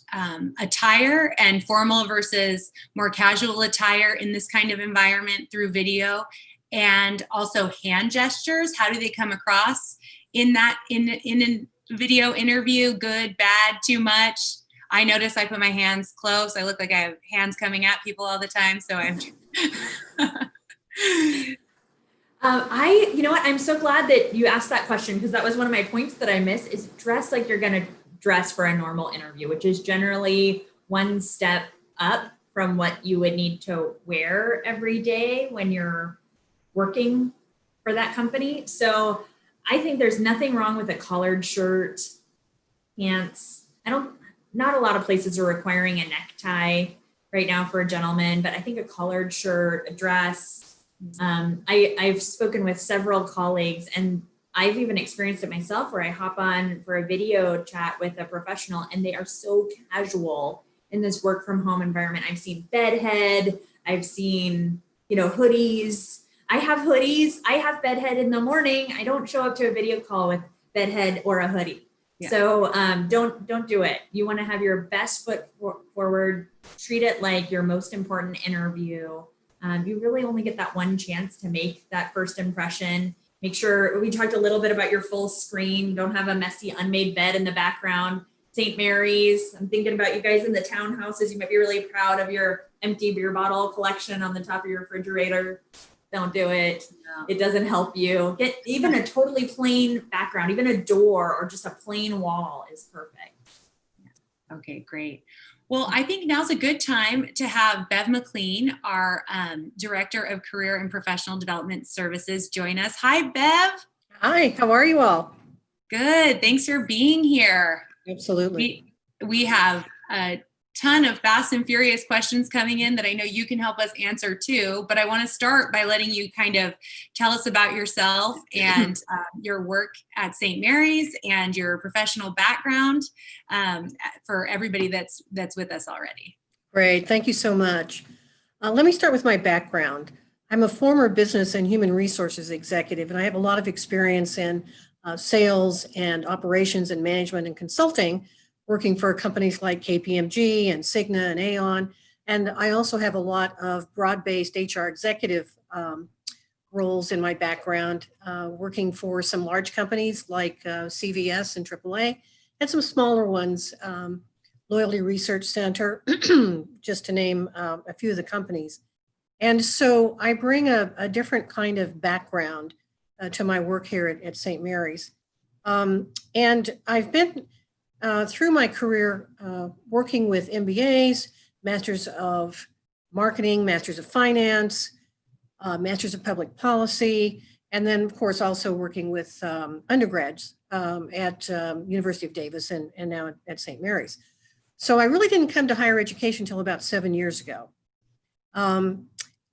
attire and formal versus more casual attire in this kind of environment through video. And also hand gestures. How do they come across in a video interview? Good, bad, too much? I notice I put my hands close. I look like I have hands coming at people all the time. So I'm. You know what? I'm so glad that you asked that question because that was one of my points that I missed is dress like you're going to dress for a normal interview, which is generally one step up from what you would need to wear every day when you're working for that company. So I think there's nothing wrong with a collared shirt, pants. Not a lot of places are requiring a necktie right now for a gentleman, but I think a collared shirt, a dress. I've spoken with several colleagues and I've even experienced it myself where I hop on for a video chat with a professional and they are so casual in this work from home environment. I've seen bedhead, I've seen, hoodies. I have hoodies. I have bedhead in the morning. I don't show up to a video call with bedhead or a hoodie. Yeah. So don't do it. You want to have your best foot forward. Treat it like your most important interview. You really only get that one chance to make that first impression. Make sure we talked a little bit about your full screen. You don't have a messy, unmade bed in the background. St. Mary's. I'm thinking about you guys in the townhouses. You might be really proud of your empty beer bottle collection on the top of your refrigerator. Don't do it. No. It doesn't help you. Get even a totally plain background, even a door or just a plain wall is perfect. Okay, great. Well, I think now's a good time to have Bev McLean, our Director of Career and Professional Development Services, join us. Hi, Bev. Hi, how are you all? Good. Thanks for being here. Absolutely. We have a ton of fast and furious questions coming in that I know you can help us answer too, but I want to start by letting you kind of tell us about yourself and your work at St. Mary's and your professional background for everybody that's with us already. Great, thank you so much. Let me start with my background. I'm a former business and human resources executive, and I have a lot of experience in sales and operations and management and consulting, working for companies like KPMG and Cigna and Aon. And I also have a lot of broad-based HR executive roles in my background, working for some large companies like CVS and AAA, and some smaller ones, Loyalty Research Center, just to name a few of the companies. And so I bring a different kind of background to my work here at St. Mary's. And I've been through my career working with MBAs, Masters of Marketing, Masters of Finance, Masters of Public Policy, and then of course also working with undergrads at University of Davis and now at St. Mary's. So I really didn't come to higher education until about 7 years ago.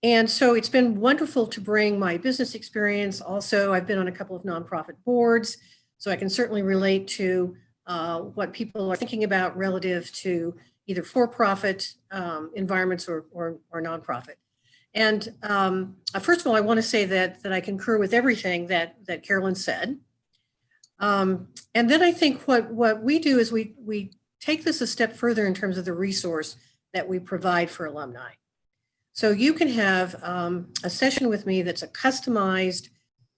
And so it's been wonderful to bring my business experience. Also, I've been on a couple of nonprofit boards, so I can certainly relate to what people are thinking about relative to either for-profit environments or nonprofit. And first of all, I want to say that I concur with everything that Carolyn said. And then I think what we do is we take this a step further in terms of the resource that we provide for alumni. So you can have a session with me that's a customized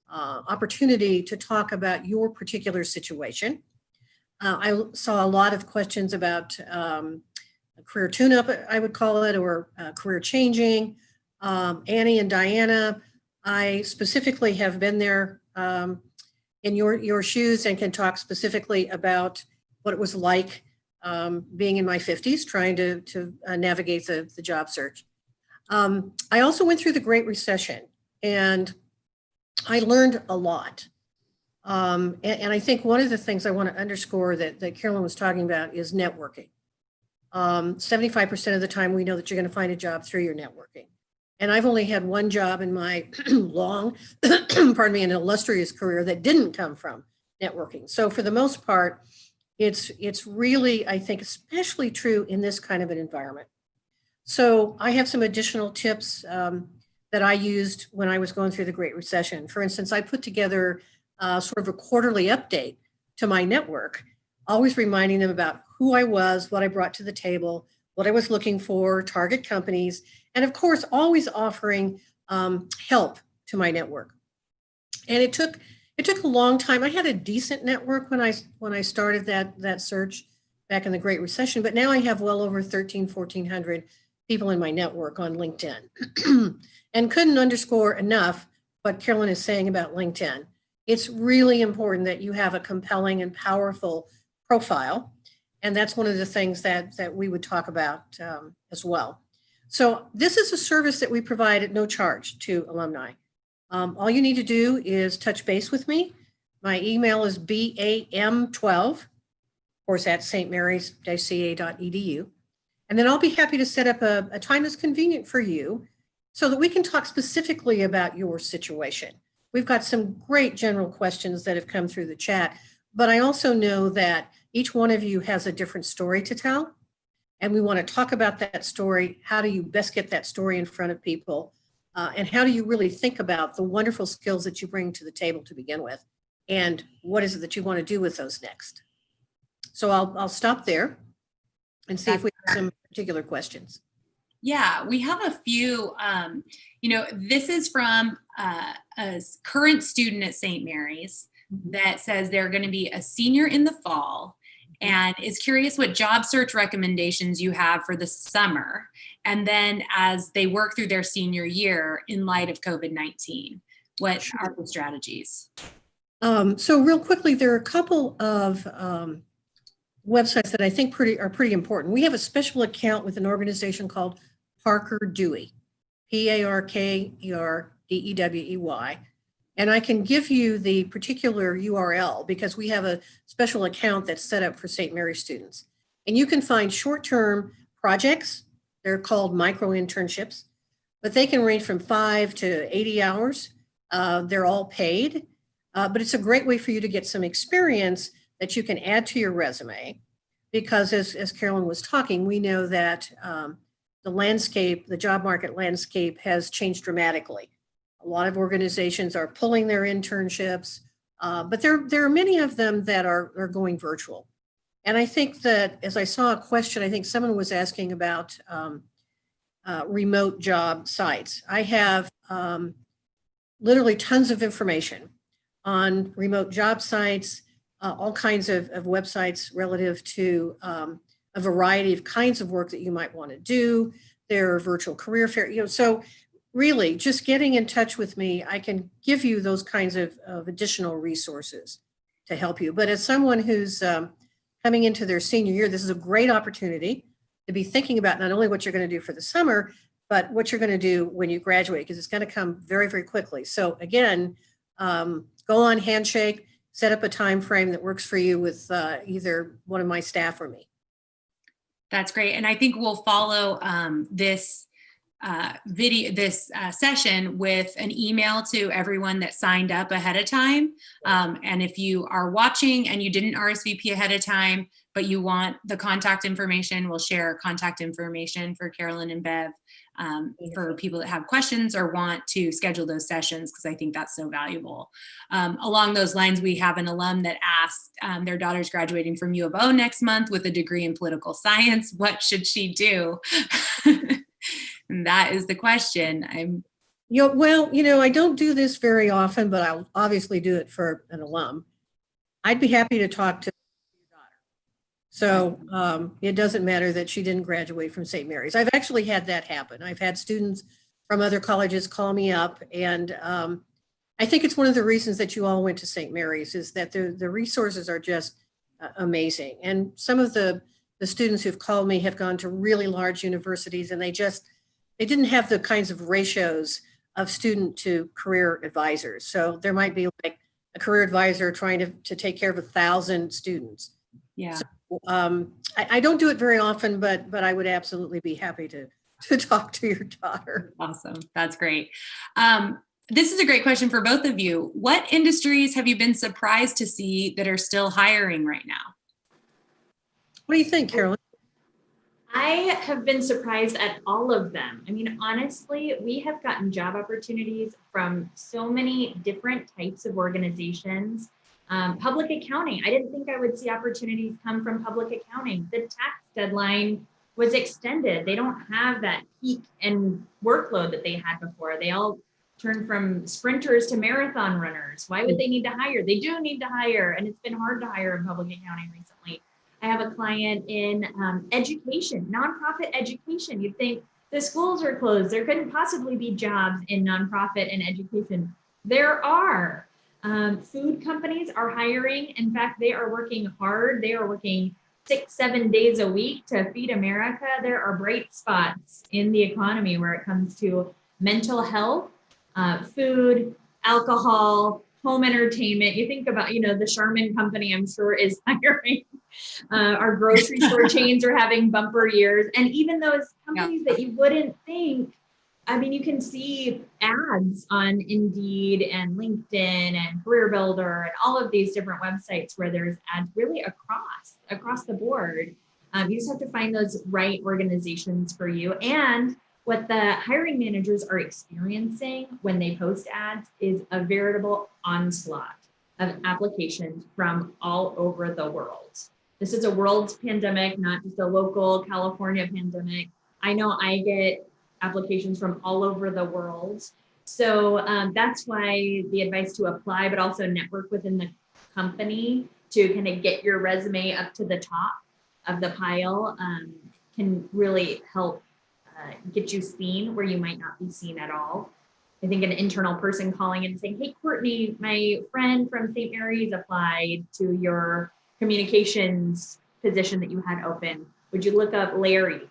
opportunity to talk about your particular situation. I saw a lot of questions about a career tune-up, I would call it, or career changing. Annie and Diana, I specifically have been there in your shoes and can talk specifically about what it was like being in my 50s, trying to navigate the job search. I also went through the Great Recession and I learned a lot. And I think one of the things I want to underscore that Carolyn was talking about is networking. 75% of the time we know that you're going to find a job through your networking. And I've only had one job in my long, pardon me, an illustrious career that didn't come from networking. So for the most part, it's really, I think, especially true in this kind of an environment. So I have some additional tips that I used when I was going through the Great Recession. For instance, I put together sort of a quarterly update to my network, always reminding them about who I was, what I brought to the table, what I was looking for, target companies, and of course, always offering help to my network. And it took a long time. I had a decent network when I started that search back in the Great Recession, but now I have well over 1,400 people in my network on LinkedIn. And couldn't underscore enough what Carolyn is saying about LinkedIn. It's really important that you have a compelling and powerful profile. And that's one of the things that we would talk about as well. So this is a service that we provide at no charge to alumni. All you need to do is touch base with me. My email is bam12, of course, at stmarys-ca.edu. And then I'll be happy to set up a time that's convenient for you so that we can talk specifically about your situation. We've got some great general questions that have come through the chat, but I also know that each one of you has a different story to tell. And we want to talk about that story. How do you best get that story in front of people? And how do you really think about the wonderful skills that you bring to the table to begin with? And what is it that you want to do with those next? So I'll stop there and see if we have some particular questions. Yeah, we have a few. This is from a current student at St. Mary's that says they're going to be a senior in the fall and is curious what job search recommendations you have for the summer. And then as they work through their senior year in light of COVID-19, what are the strategies? So real quickly, there are a couple of websites that I think are pretty important. We have a special account with an organization called Parker Dewey, PARKERDEWEY. And I can give you the particular URL because we have a special account that's set up for St. Mary's students. And you can find short-term projects. They're called micro internships, but they can range from 5 to 80 hours. They're all paid, but it's a great way for you to get some experience that you can add to your resume. Because as Carolyn was talking, we know that the job market landscape has changed dramatically. A lot of organizations are pulling their internships, but there are many of them that are going virtual. And I think that as I saw a question, I think someone was asking about remote job sites. I have literally tons of information on remote job sites, all kinds of websites relative to a variety of kinds of work that you might want to do. There are virtual career fairs, so really just getting in touch with me, I can give you those kinds of additional resources to help you. But as someone who's coming into their senior year, this is a great opportunity to be thinking about not only what you're going to do for the summer, but what you're going to do when you graduate, because it's going to come very, very quickly. So again, go on Handshake, set up a time frame that works for you with either one of my staff or me. That's great. And I think we'll follow this session with an email to everyone that signed up ahead of time. And if you are watching and you didn't RSVP ahead of time, but you want the contact information, we'll share contact information for Carolyn and Bev for people that have questions or want to schedule those sessions, because I think that's so valuable. Along those lines, we have an alum that asked, their daughter's graduating from U of O next month with a degree in political science. What should she do? And that is the question. I don't do this very often, but I'll obviously do it for an alum. I'd be happy to talk to your daughter. So it doesn't matter that she didn't graduate from St. Mary's. I've actually had that happen. I've had students from other colleges call me up, and I think it's one of the reasons that you all went to St. Mary's is that the resources are just amazing. And some of the students who've called me have gone to really large universities, and they didn't have the kinds of ratios of student to career advisors. So there might be like a career advisor trying to take care of 1,000 students. Yeah. So, I don't do it very often, but I would absolutely be happy to talk to your daughter. Awesome. That's great. This is a great question for both of you. What industries have you been surprised to see that are still hiring right now? What do you think, Carolyn? I have been surprised at all of them. I mean, honestly, we have gotten job opportunities from so many different types of organizations. Public accounting. I didn't think I would see opportunities come from public accounting. The tax deadline was extended. They don't have that peak and workload that they had before. They all turned from sprinters to marathon runners. Why would they need to hire? They do need to hire, and it's been hard to hire in public accounting recently. I have a client in education, nonprofit education. You'd think the schools are closed. There couldn't possibly be jobs in nonprofit and education. There are. Food companies are hiring. In fact, they are working hard. They are working 6-7 days a week to feed America. There are bright spots in the economy where it comes to mental health, food, alcohol, home entertainment. You think about, the Charmin company, I'm sure, is hiring. Our grocery store chains are having bumper years. And even those companies that you wouldn't think, I mean, you can see ads on Indeed and LinkedIn and Career Builder and all of these different websites where there's ads really across the board. You just have to find those right organizations for you. And what the hiring managers are experiencing when they post ads is a veritable onslaught of applications from all over the world. This is a world pandemic, not just a local California pandemic. I know I get applications from all over the world. So that's why the advice to apply, but also network within the company to kind of get your resume up to the top of the pile can really help get you seen where you might not be seen at all. I think an internal person calling in and saying, hey, Courtney, my friend from St. Mary's applied to your communications position that you had open. Would you look up Larry?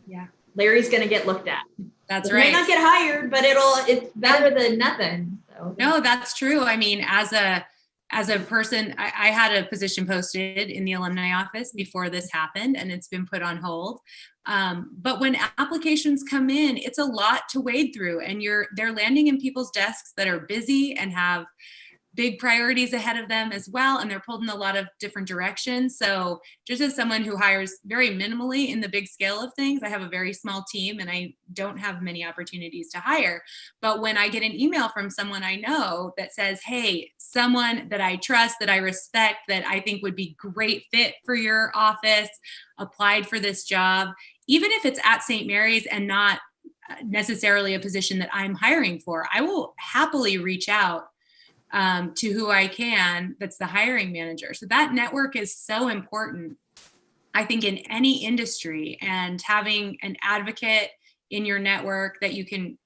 Yeah, Larry's going to get looked at. That's It right. may not get hired, but it's better than nothing. So. No, that's true. I mean, as a person, I had a position posted in the alumni office before this happened, and it's been put on hold. But when applications come in, it's a lot to wade through, and they're landing in people's desks that are busy and have big priorities ahead of them as well, and they're pulled in a lot of different directions. So just as someone who hires very minimally in the big scale of things, I have a very small team and I don't have many opportunities to hire. But when I get an email from someone I know that says, hey, someone that I trust, that I respect, that I think would be great fit for your office, applied for this job, even if it's at St. Mary's and not necessarily a position that I'm hiring for, I will happily reach out to who I can, that's the hiring manager. So that network is so important, I think, in any industry, and having an advocate in your network that you can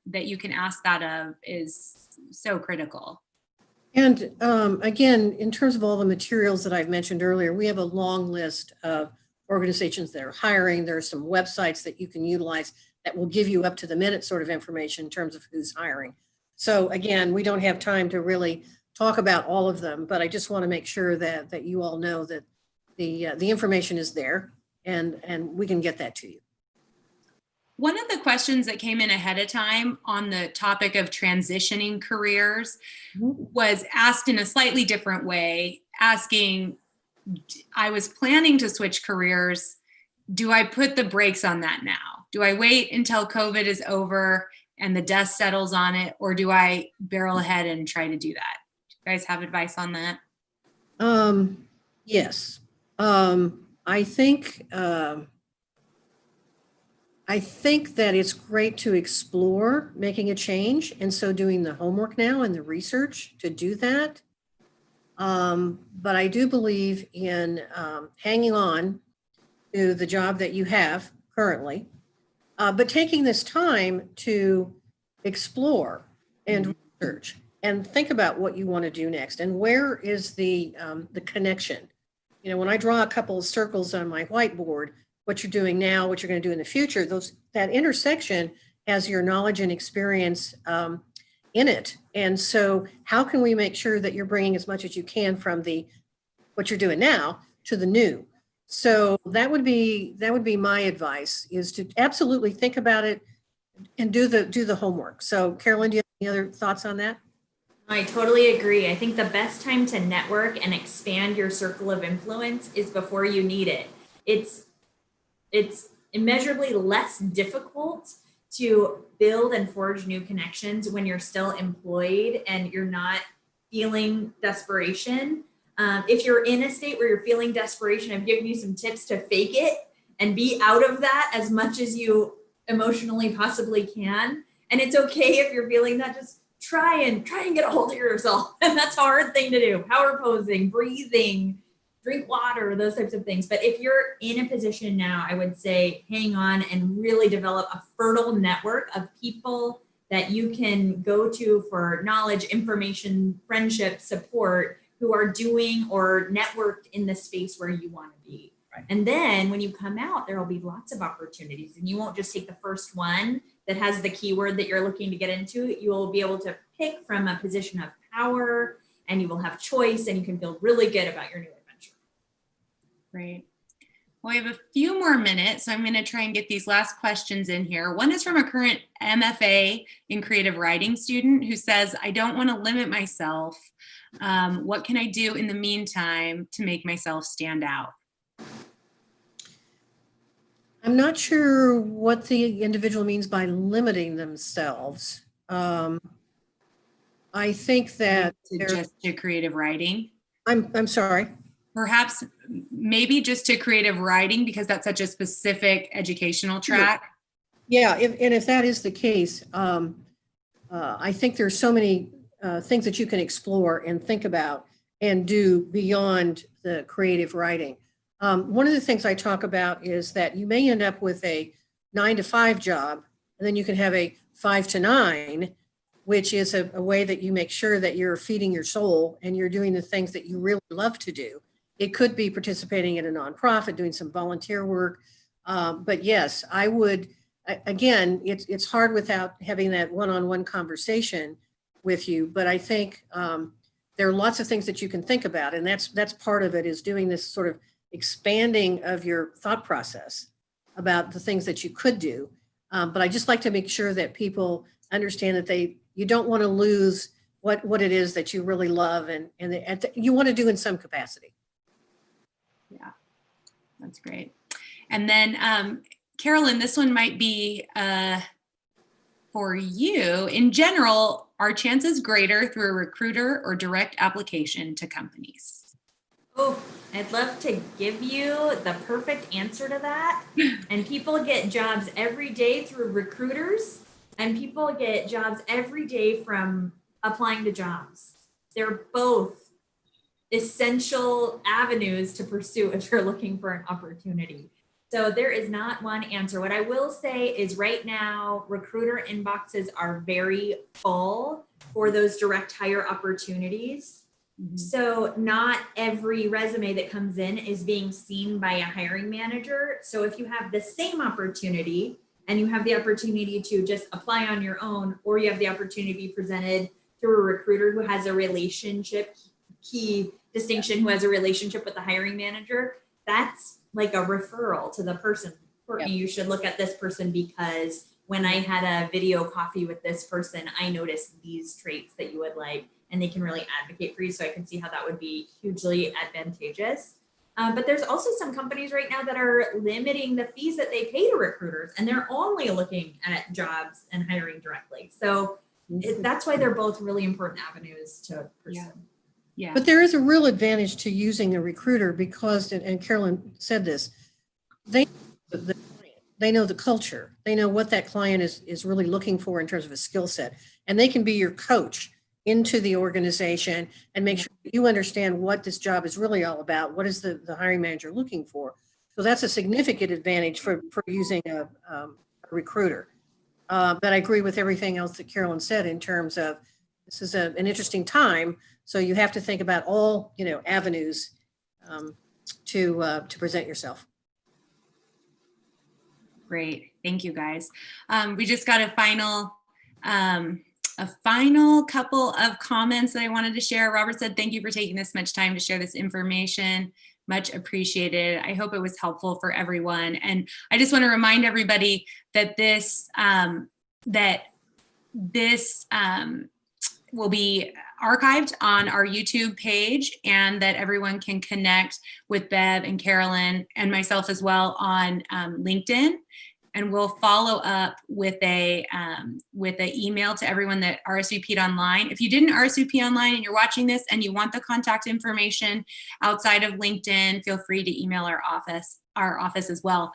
ask that of is so critical. And again, in terms of all the materials that I've mentioned earlier, we have a long list of organizations that are hiring. There are some websites that you can utilize that will give you up to the minute sort of information in terms of who's hiring. So again, we don't have time to really talk about all of them, but I just want to make sure that you all know that the information is there and we can get that to you. One of the questions that came in ahead of time on the topic of transitioning careers was asked in a slightly different way, asking, I was planning to switch careers. Do I put the brakes on that now? Do I wait until COVID is over and the dust settles on it? Or do I barrel ahead and try to do that? Do you guys have advice on that? Yes. I think that it's great to explore making a change, and so doing the homework now and the research to do that. But I do believe in hanging on to the job that you have currently, but taking this time to explore and research and think about what you want to do next and where is the connection. You know, when I draw a couple of circles on my whiteboard, what you're doing now, what you're going to do in the future, that intersection has your knowledge and experience in it. And so how can we make sure that you're bringing as much as you can from what you're doing now to the new? So that would be my advice, is to absolutely think about it and do the homework. So Carolyn, do you have any other thoughts on that? I totally agree. I think the best time to network and expand your circle of influence is before you need it. It's immeasurably less difficult to build and forge new connections when you're still employed and you're not feeling desperation. If you're in a state where you're feeling desperation, I've given you some tips to fake it and be out of that as much as you emotionally possibly can. And it's okay if you're feeling that, just try and get a hold of yourself. And that's a hard thing to do. Power posing, breathing, drink water, those types of things. But if you're in a position now, I would say hang on and really develop a fertile network of people that you can go to for knowledge, information, friendship, support, who are doing or networked in the space where you want to be. Right. And then when you come out, there will be lots of opportunities, and you won't just take the first one that has the keyword that you're looking to get into. You will be able to pick from a position of power, and you will have choice, and you can feel really good about your new adventure. Great. Well, we have a few more minutes, so I'm going to try and get these last questions in here. One is from a current MFA in creative writing student who says, I don't want to limit myself. What can I do in the meantime to make myself stand out? I'm not sure what the individual means by limiting themselves. I think that just to creative writing. I'm sorry. Perhaps maybe just to creative writing, because that's such a specific educational track. Yeah, if that is the case, I think there's so many things that you can explore and think about and do beyond the creative writing. One of the things I talk about is that you may end up with a 9-to-5 job, and then you can have a 5-to-9, which is a way that you make sure that you're feeding your soul and you're doing the things that you really love to do. It could be participating in a nonprofit, doing some volunteer work. But yes, I would, again, it's hard without having that one-on-one conversation with you. But I think there are lots of things that you can think about. And that's part of it, is doing this sort of expanding of your thought process about the things that you could do. But I just like to make sure that people understand that you don't want to lose what it is that you really love and you want to do in some capacity. Yeah, that's great. And then Carolyn, this one might be for you. In general, are chances greater through a recruiter or direct application to companies? Oh, I'd love to give you the perfect answer to that. And people get jobs every day through recruiters, and people get jobs every day from applying to jobs. They're both essential avenues to pursue if you're looking for an opportunity. So there is not one answer. What I will say is right now, recruiter inboxes are very full for those direct hire opportunities. Mm-hmm. So not every resume that comes in is being seen by a hiring manager. So if you have the same opportunity and you have the opportunity to just apply on your own, or you have the opportunity to be presented through a recruiter who has a relationship, key distinction, who has a relationship with the hiring manager, that's like a referral to the person Courtney, you should look at this person because when I had a video coffee with this person, I noticed these traits that you would like, and they can really advocate for you. So I can see how that would be hugely advantageous. But there's also some companies right now that are limiting the fees that they pay to recruiters, and they're only looking at jobs and hiring directly. So that's why they're both really important avenues to pursue. Yeah. But there is a real advantage to using a recruiter because, and Carolyn said this, they know the culture. They know what that client is really looking for in terms of a skill set. And they can be your coach into the organization and make sure you understand what this job is really all about. What is the hiring manager looking for? So that's a significant advantage for using a recruiter. But I agree with everything else that Carolyn said in terms of this is an interesting time. So you have to think about all, avenues to present yourself. Great. Thank you, guys. We just got a final couple of comments that I wanted to share. Robert said, thank you for taking this much time to share this information. Much appreciated. I hope it was helpful for everyone. And I just want to remind everybody that this will be archived on our YouTube page, and that everyone can connect with Bev and Carolyn and myself as well on LinkedIn. And we'll follow up with a email to everyone that RSVP'd online. If you didn't RSVP online and you're watching this and you want the contact information outside of LinkedIn, feel free to email our office as well.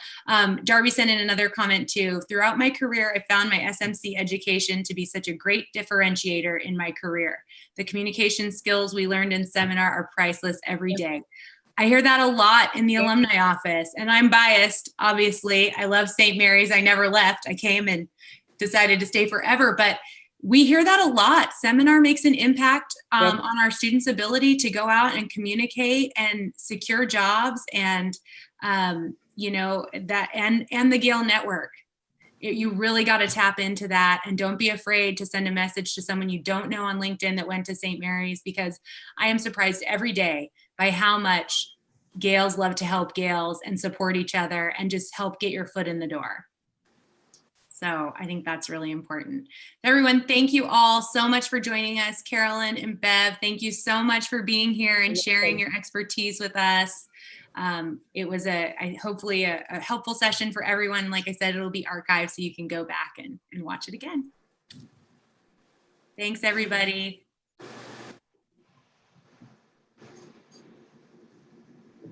Darby sent in another comment too. Throughout my career, I found my SMC education to be such a great differentiator in my career. The communication skills we learned in seminar are priceless every day. I hear that a lot in the alumni office, and I'm biased, obviously. I love St. Mary's. I never left. I came and decided to stay forever, but we hear that a lot. Seminar makes an impact on our students' ability to go out and communicate and secure jobs, and that and the Gale network. You really got to tap into that, and don't be afraid to send a message to someone you don't know on LinkedIn that went to St. Mary's, because I am surprised every day by how much Gales love to help Gales and support each other and just help get your foot in the door. So I think that's really important. Everyone, thank you all so much for joining us. Carolyn and Bev, thank you so much for being here and sharing your expertise with us. It was hopefully a helpful session for everyone. Like I said, it'll be archived so you can go back and watch it again. Thanks, everybody.